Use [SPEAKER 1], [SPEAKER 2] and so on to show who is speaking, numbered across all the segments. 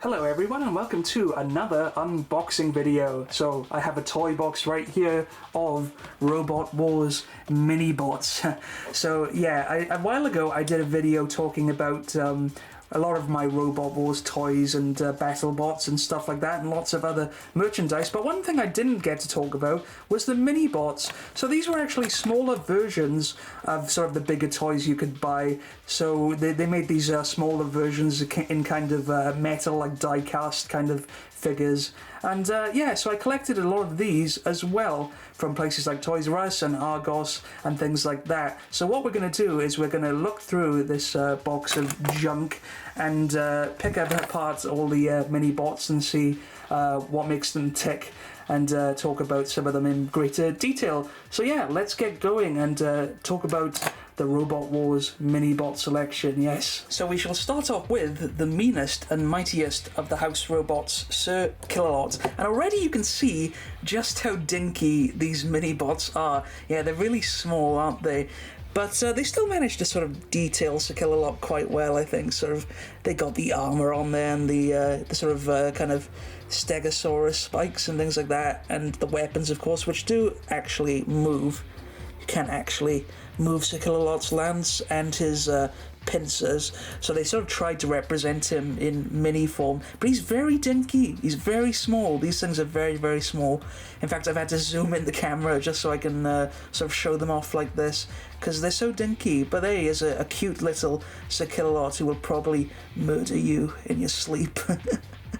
[SPEAKER 1] Hello everyone and welcome to another unboxing video. So I have a toy box right here of Robot Wars Minibots. So yeah, a while ago I did a video talking about a lot of my Robot Wars toys and battle bots and stuff like that, and lots of other merchandise. But one thing I didn't get to talk about was the Minibots. So these were actually smaller versions of sort of the bigger toys you could buy. So they made these smaller versions in kind of metal, like die-cast kind of figures. And yeah, so I collected a lot of these as well from places like Toys R Us and Argos and things like that. So what we're going to do is we're going to look through this box of junk and pick apart all the mini bots and see what makes them tick, and talk about some of them in greater detail. So yeah, let's get going and talk about the Robot Wars Minibot selection, yes. So we shall start off with the meanest and mightiest of the house robots, Sir Killalot. And already you can see just how dinky these Minibots are. Yeah, they're really small, aren't they? But they still managed to sort of detail Sir Killalot quite well, I think. Sort of, they got the armour on there and the sort of kind of Stegosaurus spikes and things like that, and the weapons, of course, which do actually move. You can actually move Sir Killalot's lance and his pincers, so they sort of tried to represent him in mini form, but he's very dinky, he's very small. These things are very, very small. In fact, I've had to zoom in the camera just so I can sort of show them off like this, because they're so dinky. But there he is, a cute little Sir Killalot who will probably murder you in your sleep.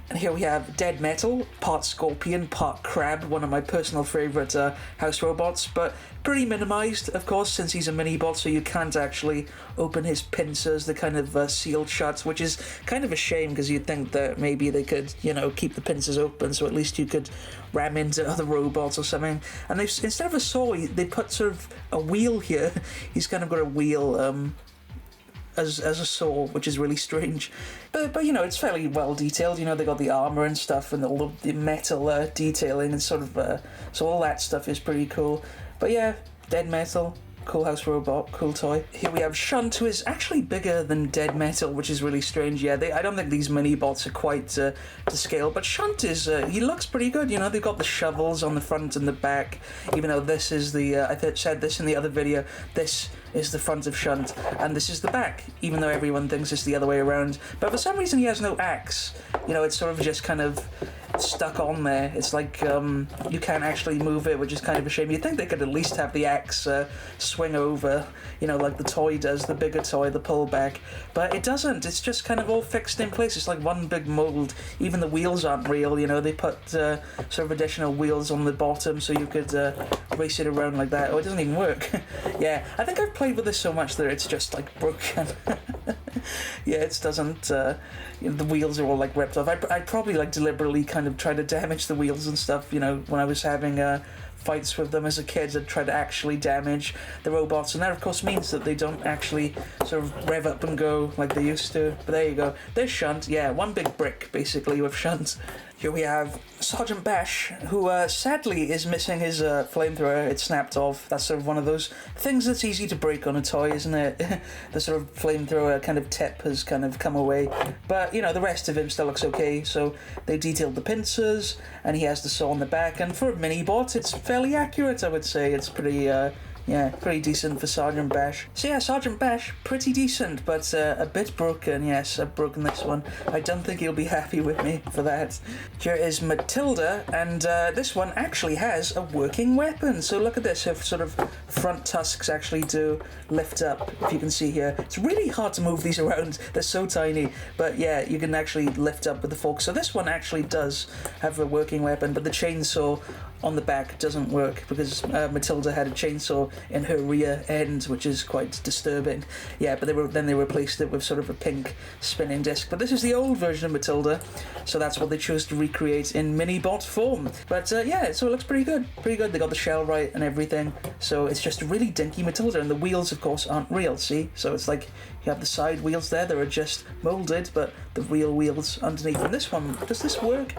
[SPEAKER 1] And here we have Dead Metal, part scorpion, part crab, one of my personal favourite house robots, but pretty minimised, of course, since he's a mini-bot, so you can't actually open his pincers. They're kind of sealed shut, which is kind of a shame, because you'd think that maybe they could, you know, keep the pincers open, so at least you could ram into other robots or something. And they've, instead of a saw, they put sort of a wheel here. He's kind of got a wheel, as a saw, which is really strange, but you know, it's fairly well detailed. You know, they got the armor and stuff and all of the metal detailing and sort of so all that stuff is pretty cool. But yeah, Dead Metal, cool house robot, cool toy. Here we have Shunt, who is actually bigger than Dead Metal, which is really strange. Yeah, I don't think these mini bots are quite to scale, but Shunt is, he looks pretty good. You know, they've got the shovels on the front and the back, even though this is the, I said this in the other video, this is the front of Shunt, and this is the back, even though everyone thinks it's the other way around. But for some reason he has no axe. You know, it's sort of just kind of stuck on there. It's like you can't actually move it, which is kind of a shame. You'd think they could at least have the axe swing over, you know, like the toy does, the bigger toy, the pullback. But it doesn't. It's just kind of all fixed in place. It's like one big mold. Even the wheels aren't real, you know. They put sort of additional wheels on the bottom so you could race it around like that. Oh, it doesn't even work. Yeah, I think I've played with this so much that it's just like broken. Yeah, it doesn't, you know, the wheels are all like ripped off. I'd probably like deliberately kind of try to damage the wheels and stuff, you know, when I was having fights with them as a kid. I'd try to actually damage the robots, and that of course means that they don't actually sort of rev up and go like they used to. But there you go, there's Shunt. Yeah, one big brick basically with Shunt. Here we have Sergeant Bash, who sadly is missing his flamethrower. It snapped off. That's sort of one of those things that's easy to break on a toy, isn't it? The sort of flamethrower kind of tip has kind of come away. But, you know, the rest of him still looks okay. So they detailed the pincers, and he has the saw on the back. And for a mini-bot, it's fairly accurate, I would say. It's pretty... yeah, pretty decent for Sergeant Bash. So yeah, Sergeant Bash, pretty decent, but a bit broken. Yes, I've broken this one. I don't think he'll be happy with me for that. Here is Matilda, and this one actually has a working weapon. So look at this, her sort of front tusks actually do lift up, if you can see here. It's really hard to move these around, they're so tiny, but yeah, you can actually lift up with the fork. So this one actually does have a working weapon, but the chainsaw on the back doesn't work, because Matilda had a chainsaw in her rear end, which is quite disturbing. Yeah, but then they replaced it with sort of a pink spinning disc. But this is the old version of Matilda, so that's what they chose to recreate in mini-bot form. But yeah, so it looks pretty good. Pretty good. They got the shell right and everything. So it's just a really dinky Matilda, and the wheels, of course, aren't real, see? So it's like you have the side wheels there that are just moulded, but the real wheels underneath. And this one, does this work?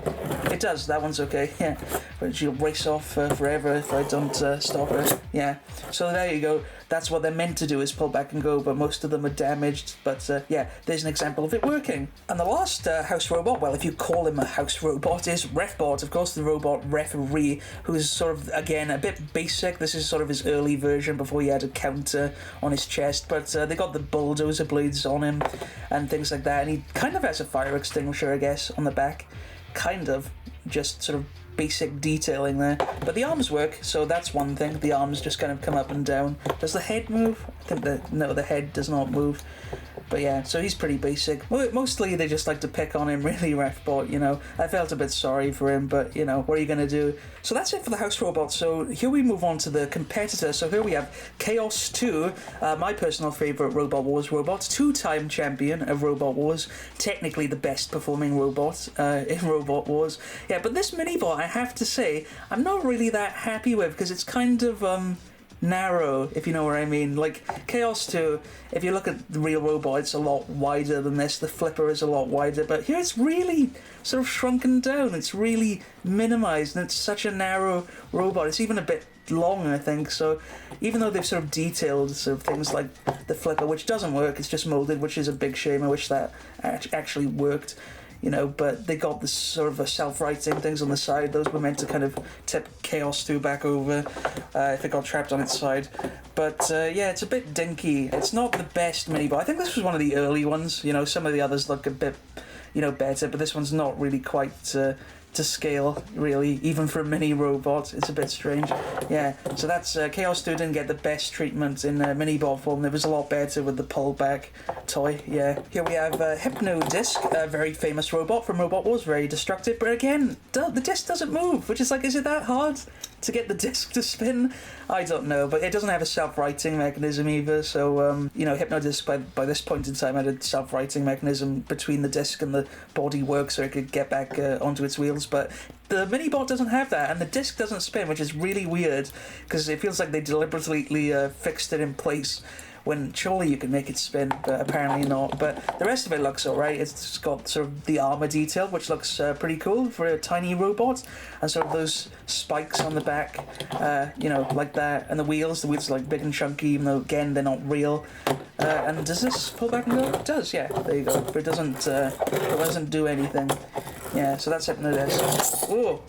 [SPEAKER 1] It does. That one's okay. Yeah, but she'll race off forever if I don't stop her. Yeah. So there you go. that's what they're meant to do, is pull back and go, but most of them are damaged. But yeah, there's an example of it working. And the last house robot, well, if you call him a house robot, is Refbot, of course, the robot referee, who's sort of, again, a bit basic. This is sort of his early version before he had a counter on his chest, but they got the bulldozer blades on him and things like that, and he kind of has a fire extinguisher, I guess, on the back. Kind of, just sort of basic detailing there, but the arms work, so that's one thing. The arms just kind of come up and down. Does the head move? I think no, the head does not move. But yeah, so he's pretty basic. Mostly they just like to pick on him, really, Refbot, you know. I felt a bit sorry for him, but, you know, what are you going to do? So that's it for the house robot. So here we move on to the competitor. So here we have Chaos II, my personal favourite Robot Wars robot, 2-time champion of Robot Wars, technically the best performing robot in Robot Wars. Yeah, but this Minibot, I have to say, I'm not really that happy with, because it's kind of narrow, if you know what I mean. Like, Chaos 2, if you look at the real robot, it's a lot wider than this. The flipper is a lot wider, but here it's really sort of shrunken down. It's really minimized, and it's such a narrow robot. It's even a bit long, I think. So even though they've sort of detailed sort of things like the flipper, which doesn't work, it's just molded, which is a big shame. I wish that actually worked. You know, but they got this sort of a self-righting things on the side. Those were meant to kind of tip Chaos 2 back over if it got trapped on its side. But yeah, it's a bit dinky. It's not the best Minibot. I think this was one of the early ones. You know, some of the others look a bit, you know, better, but this one's not really quite to scale, really, even for a mini robot. It's a bit strange. Yeah, so that's Chaos 2 didn't get the best treatment in Minibot form. It was a lot better with the pullback toy. Yeah, here we have Hypno Disc, a very famous robot from Robot Wars, very destructive, but again, the disc doesn't move, which is like, is it that hard to get the disc to spin? I don't know, but it doesn't have a self-righting mechanism either, so you know, Hypno Disc by this point in time had a self-righting mechanism between the disc and the body work, so it could get back onto its wheels, but the Minibot doesn't have that, and the disc doesn't spin, which is really weird, because it feels like they deliberately fixed it in place when surely you can make it spin, but apparently not. But the rest of it looks alright. It's got sort of the armour detail, which looks pretty cool for a tiny robot, and sort of those spikes on the back, you know, like that, and the wheels are like big and chunky, even though again they're not real. And does this pull back and go? It does, yeah, there you go. But it doesn't do anything. Yeah, so that's Hypno Disc. Whoa!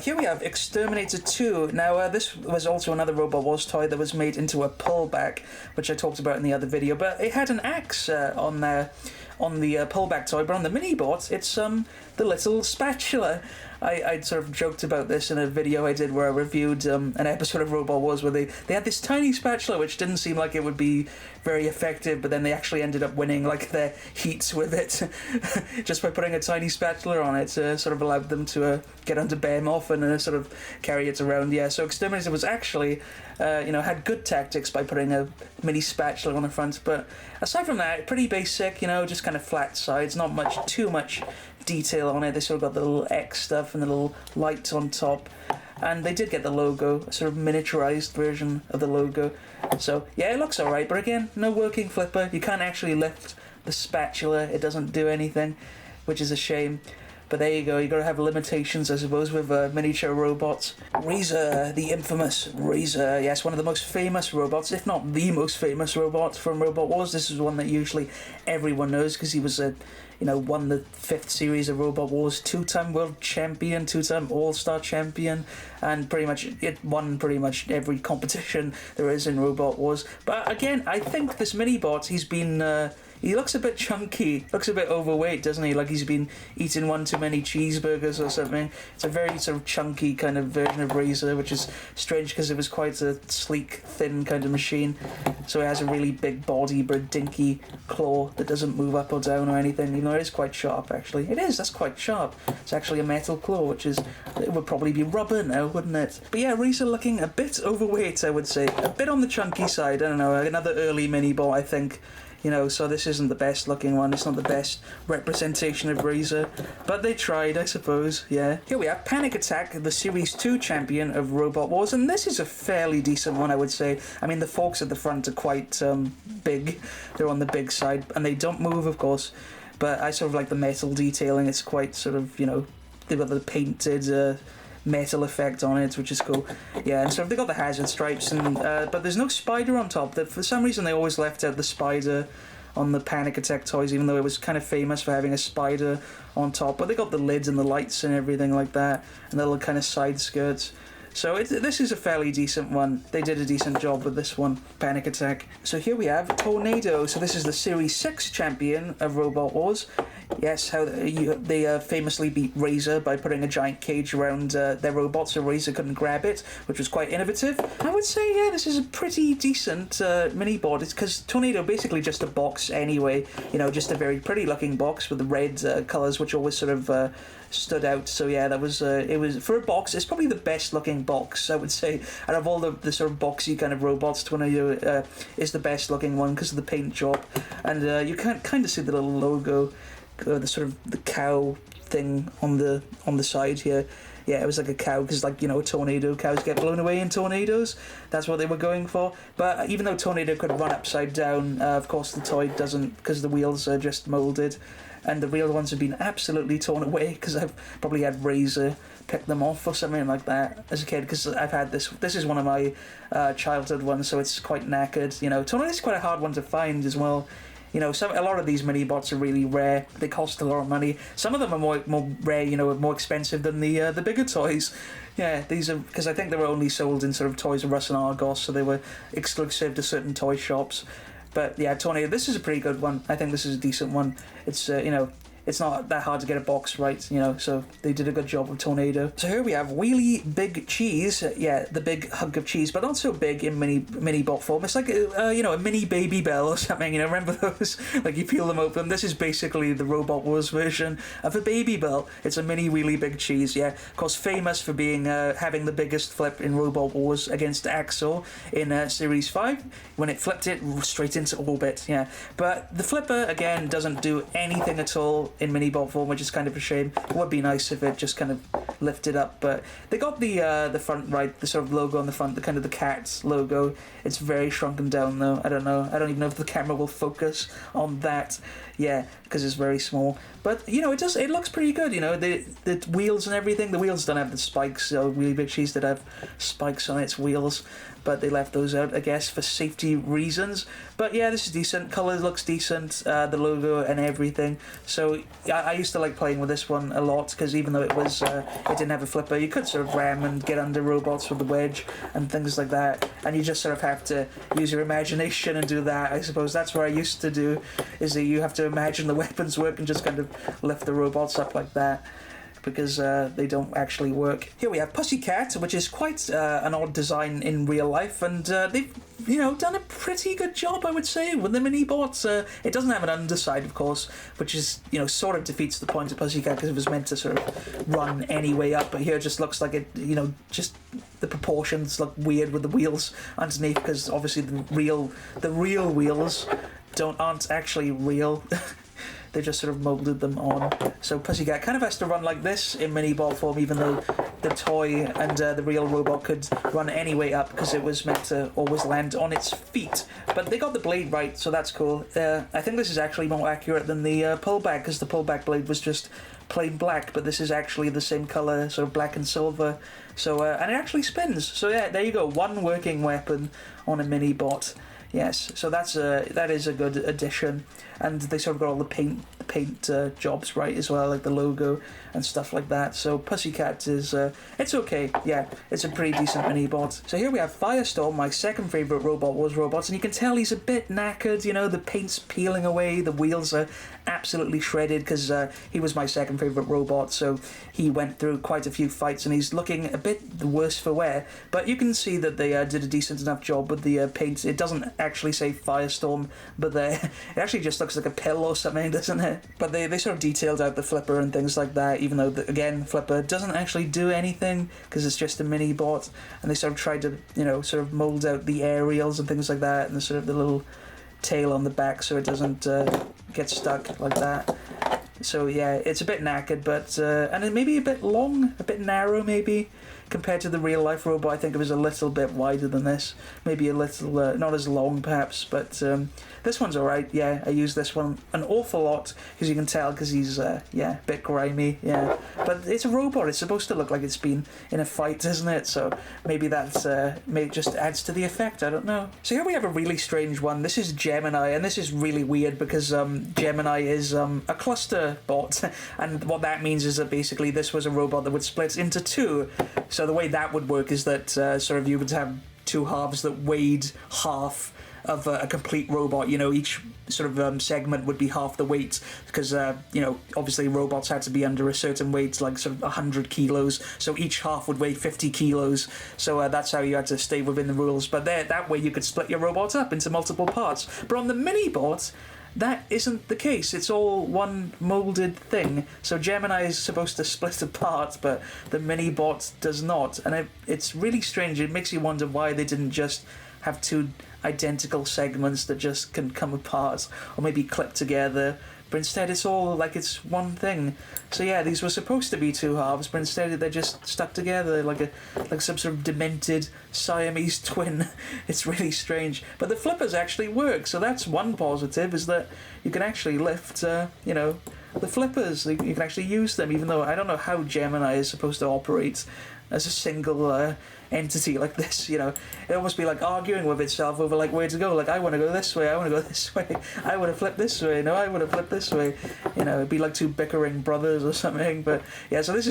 [SPEAKER 1] Here we have Exterminator II. Now, this was also another Robot Wars toy that was made into a pullback, which I talked about in the other video, but it had an axe on the pullback toy, but on the Minibot, it's the little spatula. I sort of joked about this in a video I did where I reviewed an episode of Robot Wars where they had this tiny spatula which didn't seem like it would be very effective, but then they actually ended up winning like their heats with it just by putting a tiny spatula on it. Sort of allowed them to get under Behemoth and sort of carry it around. Yeah, so Exterminator was actually you know, had good tactics by putting a mini spatula on the front, but aside from that, pretty basic, you know, just kind of flat sides, not too much detail on it. They sort of got the little X stuff and the little lights on top, and they did get the logo, a sort of miniaturized version of the logo. So yeah, it looks alright, but again, no working flipper. You can't actually lift the spatula, it doesn't do anything, which is a shame. But there you go, you gotta have limitations, I suppose, with miniature robots. Razer, the infamous Razer, yes, one of the most famous robots, if not the most famous robot from Robot Wars. This is one that usually everyone knows, because he was you know, won the 5th series of Robot Wars, 2-time world champion, 2-time all-star champion, and it won pretty much every competition there is in Robot Wars. But again, I think this Minibot, he's been he looks a bit chunky, looks a bit overweight, doesn't he? Like he's been eating one too many cheeseburgers or something. It's a very sort of chunky kind of version of Razer, which is strange because it was quite a sleek, thin kind of machine. So it has a really big body but a dinky claw that doesn't move up or down or anything, even though it is quite sharp, actually. It is, that's quite sharp. It's actually a metal claw, which is, it would probably be rubber now, wouldn't it? But yeah, Razer looking a bit overweight, I would say. A bit on the chunky side, I don't know, another early Minibot, I think. You know, so this isn't the best looking one, it's not the best representation of Razer, but they tried, I suppose, yeah. Here we have Panic Attack, the Series 2 champion of Robot Wars, and this is a fairly decent one, I would say. I mean, the forks at the front are quite big, they're on the big side, and they don't move, of course, but I sort of like the metal detailing. It's quite sort of, you know, they've got the painted metal effect on it, which is cool. Yeah, and so they got the hazard stripes, and but there's no spider on top. For some reason, they always left out the spider on the Panic Attack toys, even though it was kind of famous for having a spider on top. But they got the lids and the lights and everything like that, and the little kind of side skirts. So this is a fairly decent one. They did a decent job with this one, Panic Attack. So here we have Tornado. So this is the Series 6 champion of Robot Wars. Yes, how they famously beat Razer by putting a giant cage around their robot so Razer couldn't grab it, which was quite innovative. I would say, yeah, this is a pretty decent mini-bot. It's because Tornado basically just a box anyway, you know, just a very pretty looking box with the red colours, which always sort of stood out. So yeah, that was it was for a box. It's probably the best looking box, I would say, out of all the sort of boxy kind of robots. Tornado is the best looking one because of the paint job, and you can kind of see the little logo, the sort of the cow thing on the side here. Yeah, it was like a cow because, like, you know, a tornado, cows get blown away in tornadoes. That's what they were going for. But even though Tornado could run upside down, of course the toy doesn't, because the wheels are just moulded. And the real ones have been absolutely torn away because I've probably had Razer pick them off or something like that as a kid, because I've had this. This is one of my childhood ones, so it's quite knackered. You know, Tornado's quite a hard one to find as well. You know, a lot of these mini-bots are really rare. They cost a lot of money. Some of them are more rare, you know, more expensive than the bigger toys. Yeah, these are, because I think they were only sold in sort of Toys R Us and Argos, so they were exclusive to certain toy shops. But yeah, Tornado, this is a pretty good one. I think this is a decent one. It's, you know, it's not that hard to get a box right, you know, so they did a good job with Tornado. So here we have Wheelie Big Cheese. Yeah, the big hunk of cheese, but not so big in mini bot form. It's like, you know, a mini Baby Bell or something, you know, remember those? Like, you peel them open. This is basically the Robot Wars version of a Baby Bell. It's a mini Wheelie Big Cheese, yeah. Of course, famous for being, having the biggest flip in Robot Wars against Axel in Series 5, when it flipped it straight into orbit, yeah. But the flipper, again, doesn't do anything at all in mini-bot form, which is kind of a shame. It would be nice if it just kind of lifted up, but they got the front right, the sort of logo on the front, the kind of the cat's logo. It's very shrunken down though. I don't know. I don't even know if the camera will focus on that. Yeah, because it's very small. But you know, it looks pretty good. You know, the wheels and everything. The wheels don't have the spikes. So Wheelie Big Cheese did have spikes on its wheels, but they left those out, I guess, for safety reasons. But yeah, this is decent. Color looks decent. The logo and everything. So I used to like playing with this one a lot, because even though it didn't have a flipper, you could sort of ram and get under robots with the wedge and things like that. And you just sort of have to use your imagination and do that. I suppose that's what I used to do, is that you have to imagine the weapons work and just kind of lift the robots up like that, because they don't actually work. Here we have Pussycat, which is quite an odd design in real life, and they've, you know, done a pretty good job, I would say, with the mini-bots. It doesn't have an underside, of course, which is, you know, sort of defeats the point of Pussycat, because it was meant to sort of run any way up, but here it just looks like it, you know, just the proportions look weird with the wheels underneath, because obviously the real wheels aren't actually real. They just sort of moulded them on. So Pussycat kind of has to run like this in mini-bot form, even though the toy and the real robot could run any way up, because it was meant to always land on its feet. But they got the blade right, so that's cool. I think this is actually more accurate than the pullback, because the pullback blade was just plain black, but this is actually the same colour, sort of black and silver. So and it actually spins. So yeah, there you go, one working weapon on a mini-bot. Yes, so that is a good addition, and they sort of got all the paint jobs right as well, like the logo and stuff like that. So Pussycat is it's okay. Yeah, it's a pretty decent mini-bot. So here we have Firestorm, my second favourite Robot Wars robots, and you can tell he's a bit knackered. You know, the paint's peeling away, the wheels are absolutely shredded, because he was my second favourite robot, so he went through quite a few fights and he's looking a bit the worse for wear. But you can see that they did a decent enough job with the paint. It doesn't actually say Firestorm, but it actually just looks like a pill or something, doesn't it? But they sort of detailed out the flipper and things like that, even though, again, flipper doesn't actually do anything, because it's just a mini-bot, and they sort of tried to, you know, sort of mould out the aerials and things like that, and the sort of the little tail on the back so it doesn't get stuck like that. So yeah, it's a bit knackered, but and it may be a bit long, a bit narrow maybe. compared to the real life robot. I think it was a little bit wider than this, maybe a little not as long perhaps, but this one's alright. Yeah, I use this one an awful lot, because you can tell, because he's a bit grimy, but it's a robot, it's supposed to look like it's been in a fight, isn't it? So maybe that's maybe just adds to the effect, I don't know. So here we have a really strange one. This is Gemini, and this is really weird because Gemini is a cluster bot, and what that means is that basically this was a robot that would split into two. So the way that would work is that sort of you would have two halves that weighed half of a complete robot. Each sort of segment would be half the weight, because obviously robots had to be under a certain weight, like sort of 100 kilos, so each half would weigh 50 kilos, so that's how you had to stay within the rules. But that way you could split your robot up into multiple parts. But on the Minibot, that isn't the case. It's all one molded thing. So Gemini is supposed to split apart, but the Minibot does not. And it's really strange. It makes you wonder why they didn't just have two identical segments that just can come apart, or maybe clip together. But instead it's all like it's one thing. So yeah, these were supposed to be two halves, but instead they're just stuck together like some sort of demented Siamese twin. It's really strange. But the flippers actually work, so that's one positive, is that you can actually lift, the flippers. You can actually use them, even though I don't know how Gemini is supposed to operate as a single entity like this. It almost be like arguing with itself over like where to go. Like, I want to go this way, I want to go this way, I want to flip this way, no, I want to flip this way. It'd be like two bickering brothers or something. But yeah, so this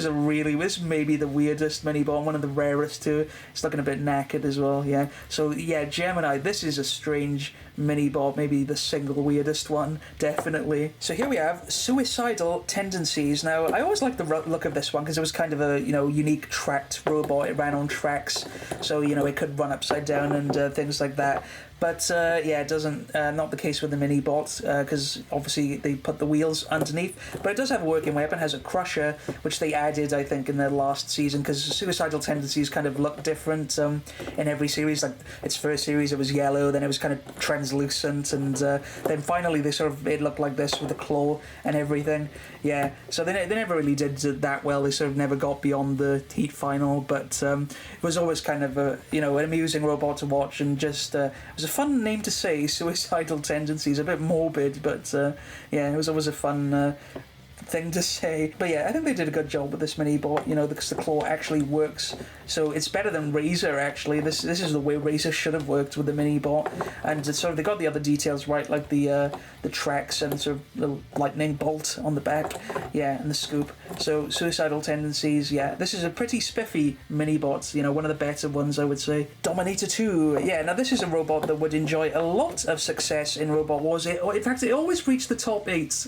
[SPEAKER 1] may be the weirdest Minibot, one of the rarest too. It's looking a bit knackered as well. Yeah, so yeah, Gemini, this is a strange Minibot, maybe the single weirdest one, definitely. So here we have Suicidal Tendencies. Now, I always liked the look of this one because it was kind of a unique tracked robot. It ran on tracks, so it could run upside down and things like that. But yeah, it doesn't. Not the case with the Minibot, because obviously they put the wheels underneath. But it does have a working weapon. It has a crusher, which they added, I think, in the last season, because Suicidal Tendencies kind of look different in every series. Like its first series, it was yellow, then it was kind of translucent, and then finally it looked like this with a claw and everything. Yeah, so they never really did that well. They sort of never got beyond the heat final, but it was always kind of an amusing robot to watch, and just it was a fun name to say, Suicidal Tendencies. A bit morbid, but yeah, it was always a fun thing to say. But yeah, I think they did a good job with this Minibot, because the claw actually works. So it's better than Razer, actually. This is the way Razer should have worked with the Minibot. And sort of they got the other details right, like the tracks and sort of the lightning bolt on the back. Yeah, and the scoop. So Suicidal Tendencies, yeah. This is a pretty spiffy Minibot, one of the better ones, I would say. Dominator II. Yeah, now this is a robot that would enjoy a lot of success in Robot Wars. In fact, it always reached the top 8.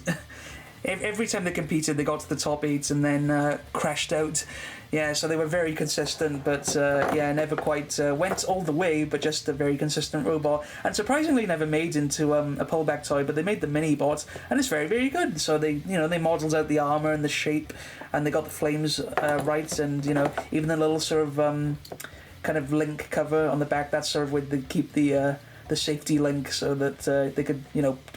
[SPEAKER 1] Every time they competed, they got to the top 8 and then crashed out. Yeah, so they were very consistent, but yeah, never quite went all the way, but just a very consistent robot. And surprisingly never made into a pullback toy, but they made the Minibot, and it's very, very good. So they modelled out the armour and the shape, and they got the flames right, and, even the little sort of kind of link cover on the back, that's sort of where they keep the safety link, so that they could,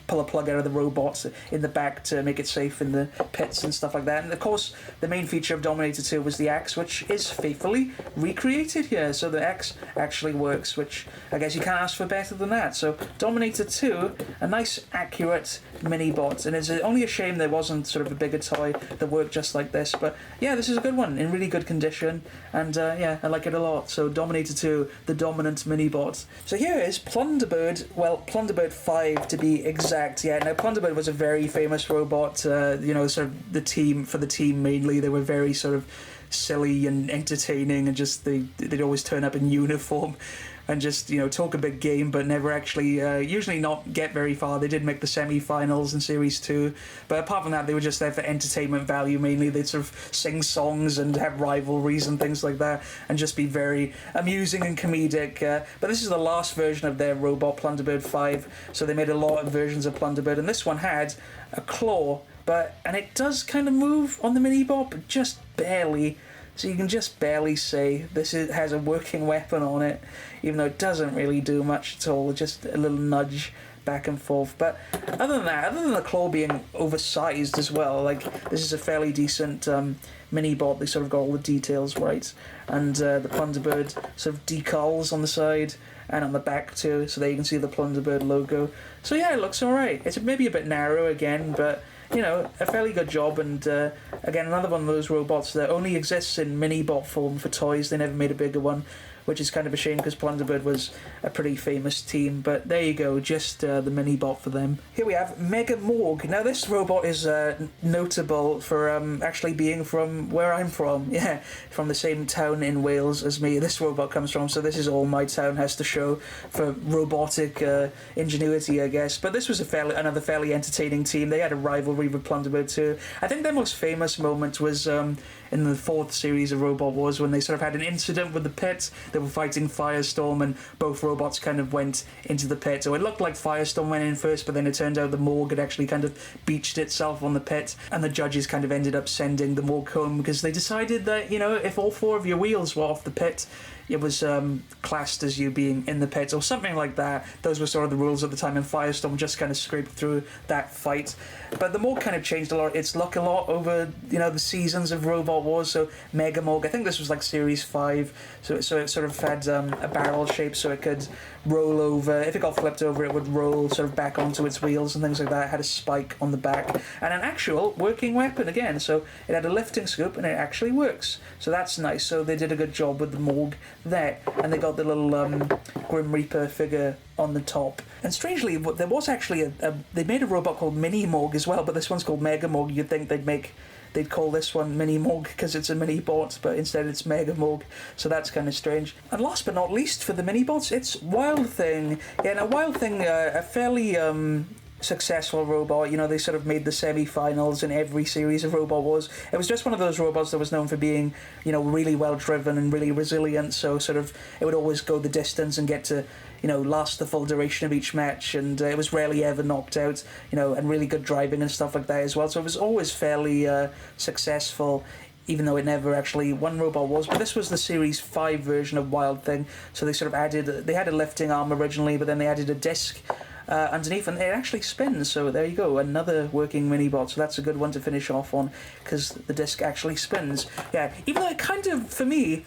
[SPEAKER 1] pull a plug out of the robot in the back to make it safe in the pits and stuff like that. And of course, the main feature of Dominator 2 was the axe, which is faithfully recreated here. So the axe actually works, which I guess you can't ask for better than that. So Dominator 2, a nice, accurate Minibot, and it's only a shame there wasn't sort of a bigger toy that worked just like this. But yeah, this is a good one, in really good condition, and yeah, I like it a lot. So Dominator 2, the dominant Minibot. So here is Plunderbird, well, Plunderbird 5 to be exact. Yeah, now Plunderbird was a very famous robot, sort of the team mainly. They were very sort of silly and entertaining, and just they'd always turn up in uniform and just talk a big game, but never actually usually not get very far. They did make the semi-finals in Series 2, but apart from that, they were just there for entertainment value mainly. They'd sort of sing songs and have rivalries and things like that, and just be very amusing and comedic. But this is the last version of their robot, Plunderbird 5, so they made a lot of versions of Plunderbird, and this one had a claw, and it does kind of move on the Minibot, but just barely. So you can just barely say has a working weapon on it, even though it doesn't really do much at all, just a little nudge. back and forth. But other than that, other than the claw being oversized as well, like this is a fairly decent mini-bot. They sort of got all the details right, and the Plunderbird sort of decals on the side and on the back too, so there you can see the Plunderbird logo. So yeah, it looks alright. It's maybe a bit narrow again, but you know, a fairly good job. And again, another one of those robots that only exists in mini-bot form for toys. They never made a bigger one, which is kind of a shame because Plunderbird was a pretty famous team. But there you go, just the mini-bot for them. Here we have Mega Moog. Now this robot is notable for actually being from where I'm from. Yeah, from the same town in Wales as me. This robot comes from, so this is all my town has to show for robotic ingenuity, I guess. But this was another fairly entertaining team. They had a rivalry with Plunderbird too. I think their most famous moment was in the 4th series of Robot Wars when they sort of had an incident with the pit. They were fighting Firestorm and both robots kind of went into the pit. So it looked like Firestorm went in first, but then it turned out the Moog had actually kind of beached itself on the pit, and the judges kind of ended up sending the Moog home because they decided that, you know, if all 4 of your wheels were off the pit, it was classed as you being in the pit or something like that. Those were sort of the rules at the time, and Firestorm just kind of scraped through that fight. But the Moog kind of changed its look a lot over, you know, the seasons of Robot Wars. So Mega Moog, I think this was like Series 5, so it sort of had a barrel shape so it could roll over. If it got flipped over, it would roll sort of back onto its wheels and things like that. It had a spike on the back and an actual working weapon again. So it had a lifting scoop and it actually works. So that's nice. So they did a good job with the Moog there, and they got the little Grim Reaper figure on the top. And strangely, there was actually they made a robot called Mini Moog as well, but this one's called Mega Moog. You'd think they'd call this one Mini Moog because it's a mini bot, but instead it's Mega Moog, so that's kind of strange. And last but not least for the mini bots, it's Wild Thing. Yeah, now Wild Thing, a fairly successful robot. You know, they sort of made the semi-finals in every series of Robot Wars. It was just one of those robots that was known for being, you know, really well driven and really resilient, so sort of it would always go the distance and get to, you know, last the full duration of each match, and it was rarely ever knocked out, you know, and really good driving and stuff like that as well. So it was always fairly successful, even though it never actually won Robot Wars. But this was the Series 5 version of Wild Thing, so they sort of they had a lifting arm originally, but then they added a disc underneath, and it actually spins. So there you go, another working mini-bot. So that's a good one to finish off on, because the disc actually spins. Yeah, even though it kind of, for me,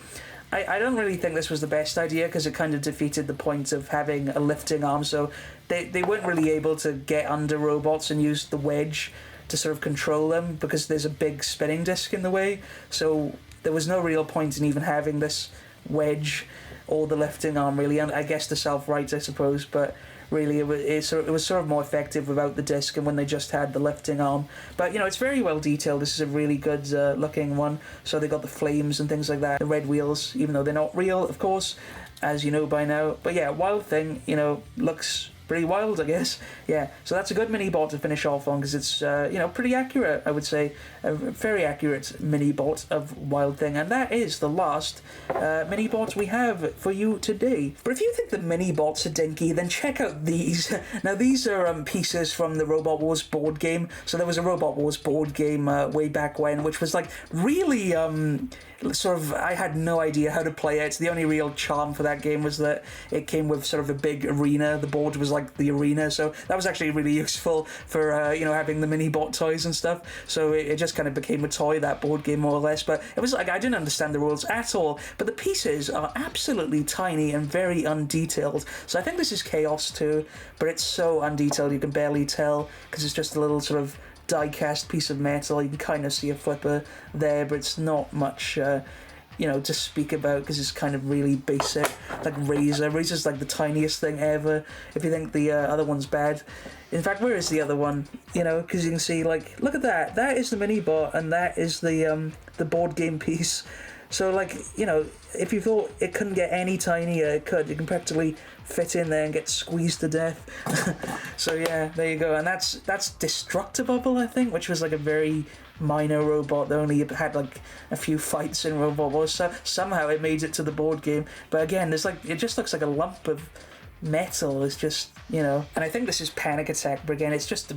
[SPEAKER 1] I don't really think this was the best idea, because it kind of defeated the point of having a lifting arm. So they weren't really able to get under robots and use the wedge to sort of control them, because there's a big spinning disc in the way. So there was no real point in even having this wedge or the lifting arm, really. And I guess the self-right, I suppose, but really it was sort of more effective without the disc and when they just had the lifting arm. But you know, it's very well detailed. This is a really good looking one. So they got the flames and things like that, the red wheels, even though they're not real, of course, as you know by now. But yeah, Wild Thing, you know, looks pretty wild, I guess. Yeah, so that's a good mini-bot to finish off on, because it's, you know, pretty accurate, I would say. A very accurate mini-bot of Wild Thing. And that is the last mini-bot we have for you today. But if you think the mini-bots are dinky, then check out these. Now, these are pieces from the Robot Wars board game. So there was a Robot Wars board game way back when, which was, like, really sort of, I had no idea how to play it. The only real charm for that game was that it came with sort of a big arena. The board was like the arena, so that was actually really useful for you know, having the mini bot toys and stuff. So it just kind of became a toy, that board game, more or less. But it was like, I didn't understand the rules at all, but the pieces are absolutely tiny and very undetailed. So I think this is Chaos too, but it's so undetailed you can barely tell, because it's just a little sort of die-cast piece of metal. You can kind of see a flipper there, but it's not much you know, to speak about, because it's kind of really basic. Like Razer's like the tiniest thing ever, if you think the other one's bad. In fact, where is the other one? You know, because you can see, like, look at that, that is the mini bot, and that is the board game piece. So, like, you know, if you thought it couldn't get any tinier, it could. You can practically fit in there and get squeezed to death. So yeah, there you go. And that's Destructible, I think, which was like a very minor robot that only had like a few fights in Robot Wars. So somehow it made it to the board game. But again, there's like, it just looks like a lump of metal. It's just, you know. And I think this is Panic Attack, but again, it's just a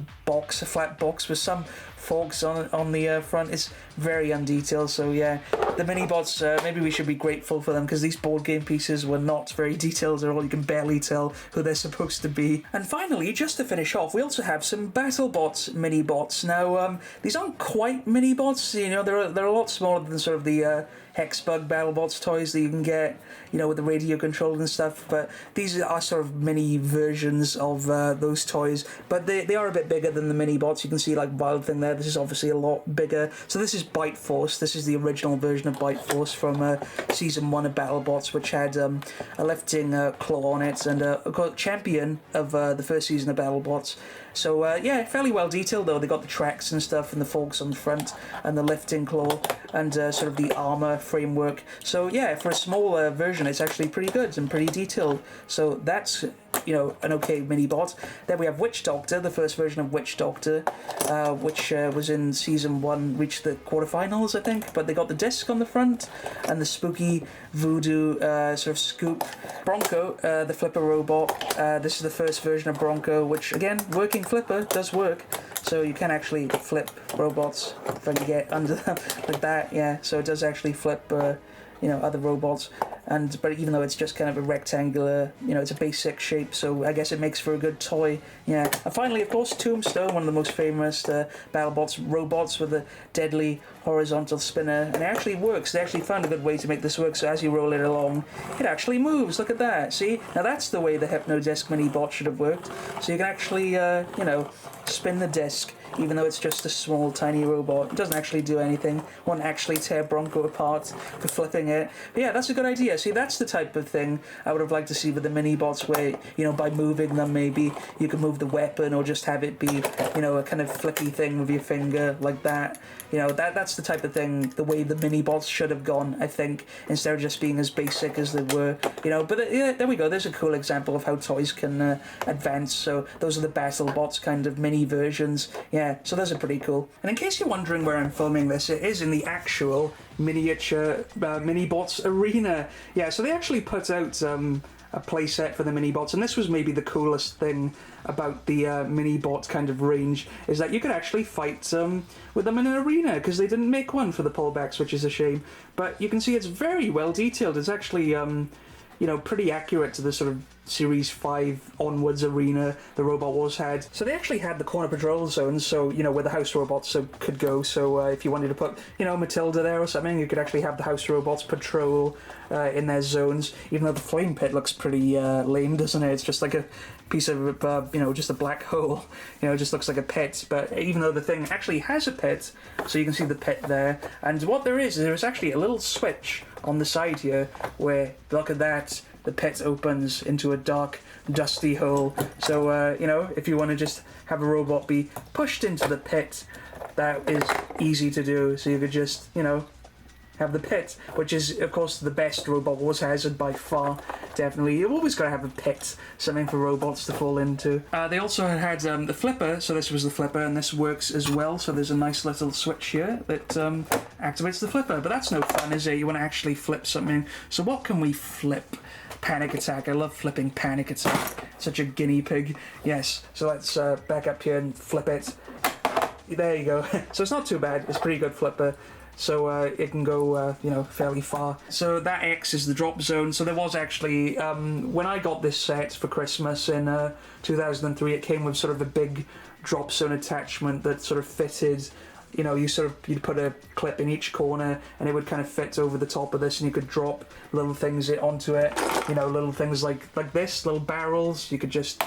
[SPEAKER 1] flat box with some forks on the front. It's very undetailed, so yeah, the Minibots, maybe we should be grateful for them, because these board game pieces were not very detailed at all. You can barely tell who they're supposed to be. And finally, just to finish off, we also have some BattleBots Minibots. Now, these aren't quite Minibots, you know, they're a lot smaller than sort of the Hexbug BattleBots toys that you can get, you know, with the radio control and stuff, but these are sort of mini versions of those toys, but they are a bit bigger than the Minibots. You can see like Wild Thing there, this is obviously a lot bigger. So this is Bite Force, this is the original version of Bite Force from Season 1 of BattleBots, which had a lifting claw on it, and a champion of the first season of BattleBots. So yeah, fairly well detailed though. They got the tracks and stuff, and the forks on the front, and the lifting claw, and sort of the armor framework. So yeah, for a smaller version, it's actually pretty good and pretty detailed. So that's, you know, an okay Minibot. Then we have Witch Doctor, the first version of Witch Doctor, which was in Season 1, reached the quarterfinals, I think, but they got the disc on the front, and the spooky voodoo sort of scoop. Bronco, the flipper robot, this is the first version of Bronco, which again, working flipper, does work. So you can actually flip robots if I can get under them like that, yeah. So it does actually flip, you know, other robots. But even though it's just kind of a rectangular, you know, it's a basic shape, so I guess it makes for a good toy, yeah. And finally, of course, Tombstone, one of the most famous BattleBots robots with a deadly horizontal spinner, and it actually works. They actually found a good way to make this work, so as you roll it along, it actually moves. Look at that, see? Now that's the way the Hypno Disc Minibot should have worked. So you can actually, you know, spin the disc, even though it's just a small, tiny robot. It doesn't actually do anything. Won't actually tear Bronco apart for flipping it. But yeah, that's a good idea. See, that's the type of thing I would have liked to see with the Minibots, where, you know, by moving them, maybe you can move the weapon, or just have it be, you know, a kind of flicky thing with your finger, like that. You know, that's the type of thing, the way the Minibots should have gone, I think, instead of just being as basic as they were, you know. But yeah, there we go, there's a cool example of how toys can advance. So those are the BattleBots kind of mini versions, yeah, so those are pretty cool. And in case you're wondering where I'm filming this, it is in the actual miniature Minibots arena. Yeah, so they actually put out a playset for the Minibots, and this was maybe the coolest thing about the Minibot kind of range, is that you could actually fight with them in an arena, because they didn't make one for the pullbacks, which is a shame. But you can see it's very well detailed. It's actually you know, pretty accurate to the sort of Series 5 onwards arena the Robot Wars had. So they actually had the corner patrol zones, so, you know, where the house robots could go. So if you wanted to put, you know, Matilda there or something, you could actually have the house robots patrol in their zones, even though the flame pit looks pretty lame, doesn't it? It's just like a piece of, you know, just a black hole. You know, it just looks like a pit, but even though the thing actually has a pit, so you can see the pit there. And what there is actually a little switch on the side here where, look at that, the pit opens into a dark, dusty hole. So, you know, if you want to just have a robot be pushed into the pit, that is easy to do. So you could just, you know, have the pit, which is, of course, the best Robot Wars hazard by far, definitely. You've always got to have a pit, something for robots to fall into. They also had the flipper, so this was the flipper, and this works as well, so there's a nice little switch here that activates the flipper, but that's no fun, is it? You want to actually flip something. So what can we flip? Panic Attack. I love flipping Panic Attack. Such a guinea pig. Yes, so let's back up here and flip it. There you go. So it's not too bad, it's a pretty good flipper. So it can go, you know, fairly far. So that X is the drop zone. So there was actually, when I got this set for Christmas in 2003, it came with sort of a big drop zone attachment that sort of fitted. You know, you'd put a clip in each corner, and it would kind of fit over the top of this, and you could drop little things onto it. You know, little things like this, little barrels. You could just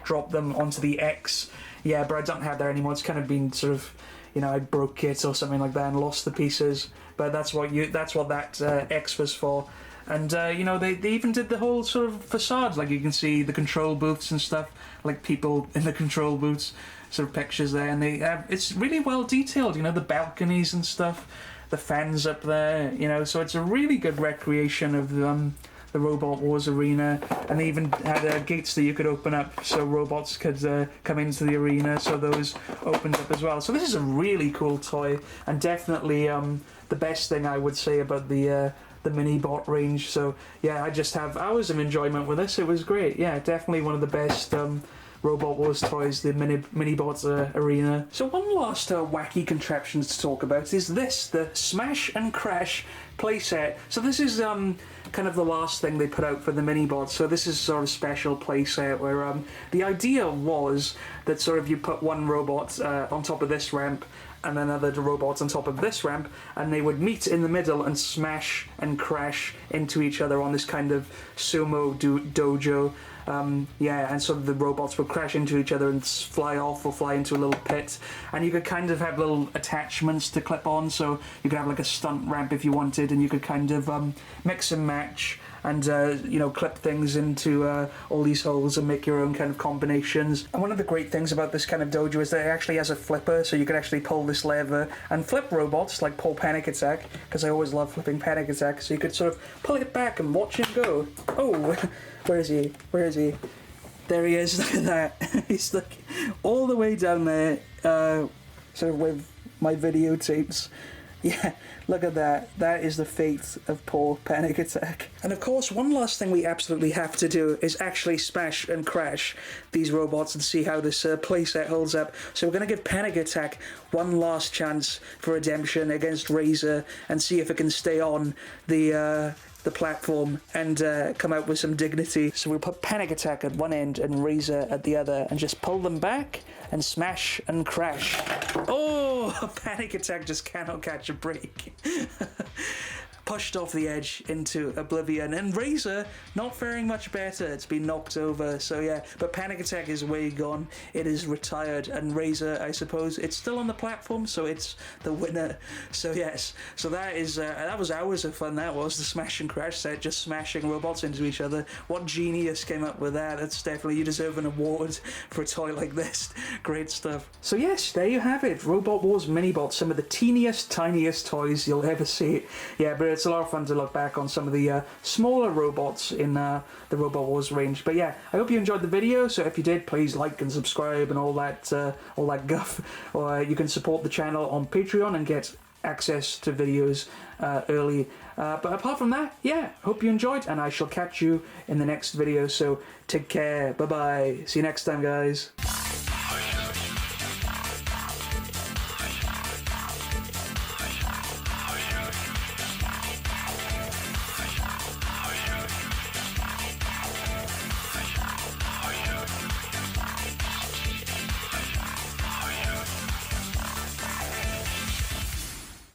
[SPEAKER 1] drop them onto the X. Yeah, but I don't have that anymore. It's kind of been sort of, you know, I broke it or something like that and lost the pieces. But that's what that X was for. And you know, they even did the whole sort of facade. Like you can see the control booths and stuff, like people in the control booths, sort of pictures there. And it's really well detailed. You know, the balconies and stuff, the fans up there. You know, so it's a really good recreation of the Robot Wars arena. And they even had gates that you could open up so robots could come into the arena, so those opened up as well. So this is a really cool toy, and definitely the best thing I would say about the Minibot range. So yeah, I just have hours of enjoyment with this. It was great. Yeah, definitely one of the best Robot Wars toys, the Minibots arena. So one last wacky contraption to talk about is this, the Smash and Crash playset. So this is kind of the last thing they put out for the Minibots. So this is sort of special playset where the idea was that sort of you put one robot on top of this ramp and then other robots on top of this ramp, and they would meet in the middle and smash and crash into each other on this kind of sumo dojo. Yeah, and so the robots would crash into each other and fly off or fly into a little pit, and you could kind of have little attachments to clip on, so you could have like a stunt ramp if you wanted, and you could kind of mix and match and you know, clip things into all these holes and make your own kind of combinations. And one of the great things about this kind of dojo is that it actually has a flipper, so you can actually pull this lever and flip robots, like pull Panic Attack, because I always love flipping Panic Attack, so you could sort of pull it back and watch him go. Oh, where is he? Where is he? There he is, look at that. He's like all the way down there, sort of with my videotapes. Yeah, look at that. That is the fate of poor Panic Attack. And of course, one last thing we absolutely have to do is actually smash and crash these robots and see how this playset holds up. So we're going to give Panic Attack one last chance for redemption against Razer and see if it can stay on the platform and come out with some dignity. So we'll put Panic Attack at one end and Razer at the other and just pull them back and smash and crash. Oh, Panic Attack just cannot catch a break. Pushed off the edge into oblivion, and Razer not faring much better. It's been knocked over, so yeah, but Panic Attack is way gone. It is retired, and Razer, I suppose, it's still on the platform, so it's the winner. So yes, so that is that was hours of fun. That was the Smash and Crash set, just smashing robots into each other. What genius came up with that? That's definitely, you deserve an award for a toy like this. Great stuff. So yes, there you have it, Robot Wars Minibots, some of the teeniest, tiniest toys you'll ever see. Yeah, but it's a lot of fun to look back on some of the smaller robots in the Robot Wars range. But yeah, I hope you enjoyed the video. So if you did, please like and subscribe and all that guff. Or you can support the channel on Patreon and get access to videos early. But apart from that, yeah, hope you enjoyed, and I shall catch you in the next video. So take care. Bye bye. See you next time, guys.